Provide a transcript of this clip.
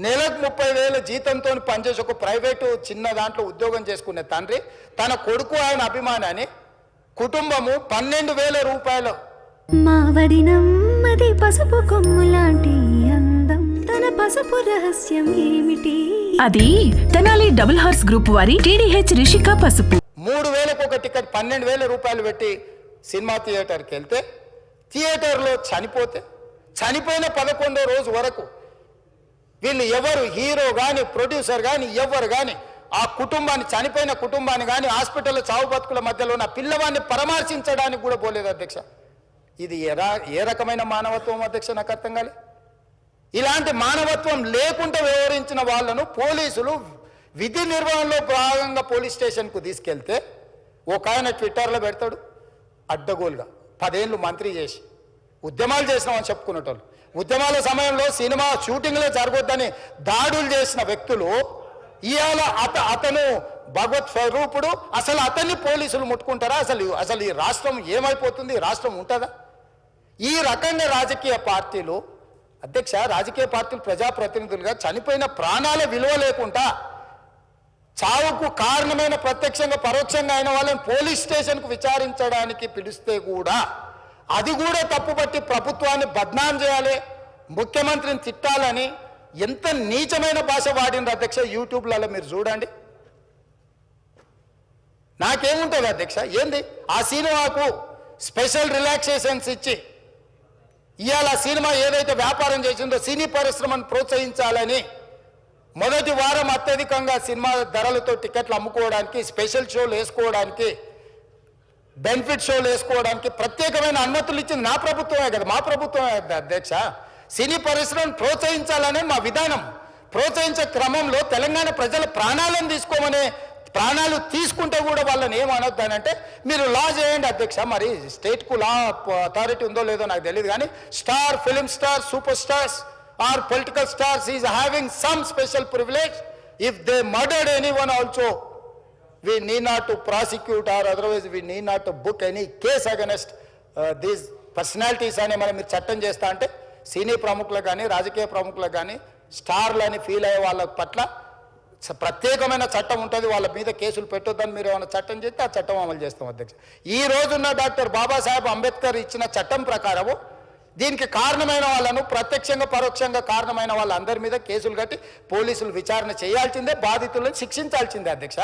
నెలకు 30,000 జీతంతో పనిచేసి ఒక ప్రైవేటు చిన్న దాంట్లో ఉద్యోగం చేసుకునే తండ్రి తన కొడుకు ఆయన అభిమానాన్ని కుటుంబము 12,000 రూపాయలు మావడినమ్మది పసుపు కొమ్ములాంటి అందం తన పసుపు రహస్యం ఏమిటి అది తెనాలి డబుల్ హార్స్ గ్రూప్ వారి టీడీహెచ్ రిషిక పసుపు 3,000కు ఒక టికెట్ 12,000 రూపాయలు పెట్టి సినిమా థియేటర్కి వెళ్తే థియేటర్లో చనిపోయిన 11వ రోజు వరకు వీళ్ళు ఎవరు హీరో కానీ ప్రొడ్యూసర్ కానీ ఎవరు కానీ ఆ కుటుంబాన్ని చనిపోయిన కుటుంబాన్ని కానీ హాస్పిటల్లో చావు బతుకుల మధ్యలో ఉన్న పిల్లవాడిని పరామర్శించడానికి కూడా పోలేదు అధ్యక్ష. ఇది ఏ రకమైన మానవత్వం అధ్యక్ష? నాకు అర్థం కాలే. ఇలాంటి మానవత్వం లేకుండా వ్యవహరించిన వాళ్ళను పోలీసులు విధి నిర్వహణలో భాగంగా పోలీస్ స్టేషన్కు తీసుకెళ్తే ఒక ఆయన ట్విట్టర్లో పెడతాడు అడ్డగోలుగా 10 ఏళ్ళు మంత్రి చేసి ఉద్యమాలు చేసినామని చెప్పుకునేటోళ్ళు, ఉద్యమాల సమయంలో సినిమా షూటింగ్లే జరగొద్దని దాడులు చేసిన వ్యక్తులు ఇవాళ అతను భగవత్ స్వరూపుడు. అసలు అతన్ని పోలీసులు ముట్టుకుంటారా? అసలు ఈ రాష్ట్రం ఏమైపోతుంది? ఈ రాష్ట్రం ఉంటుందా? ఈ రకంగా రాజకీయ పార్టీలు అధ్యక్ష, రాజకీయ పార్టీలు ప్రజాప్రతినిధులుగా చనిపోయిన ప్రాణాల విలువ లేకుండా చావుకు కారణమైన ప్రత్యక్షంగా పరోక్షంగా అయిన వాళ్ళని పోలీస్ స్టేషన్కు విచారించడానికి పిలిస్తే కూడా అది కూడా తప్పుపట్టి ప్రభుత్వాన్ని బద్నాం చేయాలి, ముఖ్యమంత్రిని తిట్టాలని ఎంత నీచమైన భాష వాడిన అధ్యక్ష. యూట్యూబ్లలో మీరు చూడండి. నాకేముంటుంది అధ్యక్ష? ఏంది ఆ సినిమాకు స్పెషల్ రిలాక్సేషన్స్ ఇచ్చి ఇవాళ సినిమా ఏదైతే వ్యాపారం చేసిందో సినీ పరిశ్రమను ప్రోత్సహించాలని మొదటి వారం అత్యధికంగా సినిమా ధరలతో టికెట్లు అమ్ముకోవడానికి, స్పెషల్ షోలు వేసుకోవడానికి, బెనిఫిట్ షోలు వేసుకోవడానికి ప్రత్యేకమైన అనుమతులు ఇచ్చింది నా ప్రభుత్వమే కదా, మా ప్రభుత్వమే అధ్యక్ష. సినీ పరిశ్రమను ప్రోత్సహించాలనే మా విధానం. ప్రోత్సహించే క్రమంలో తెలంగాణ ప్రజల ప్రాణాలను తీసుకోమనే, ప్రాణాలు తీసుకుంటే కూడా వాళ్ళని ఏమనొద్దానంటే మీరు లా చేయండి అధ్యక్ష. మరి స్టేట్కు లా అథారిటీ ఉందో లేదో నాకు తెలియదు, కానీ star, film star, super stars are political stars is having some special privilege. If they murdered anyone also we need not to prosecute or otherwise we need not to book any case against these personalities అని మనం మీరు చట్టం చేస్తా అంటే సినీ ప్రముఖులకు కానీ రాజకీయ ప్రముఖులకు కానీ స్టార్లని ఫీల్ అయ్యే వాళ్ళ పట్ల ప్రత్యేకమైన చట్టం ఉంటుంది. వాళ్ళ మీద కేసులు పెట్టొద్దని మీరు ఏమైనా చట్టం చేస్తే ఆ చట్టం అమలు చేస్తాం అధ్యక్ష. ఈ రోజున్న డాక్టర్ బాబాసాహెబ్ అంబేద్కర్ ఇచ్చిన చట్టం ప్రకారము దీనికి కారణమైన వాళ్ళను ప్రత్యక్షంగా పరోక్షంగా కారణమైన వాళ్ళందరి మీద కేసులు కట్టి పోలీసులు విచారణ చేయాల్సిందే, బాధితులను శిక్షించాల్సిందే అధ్యక్ష.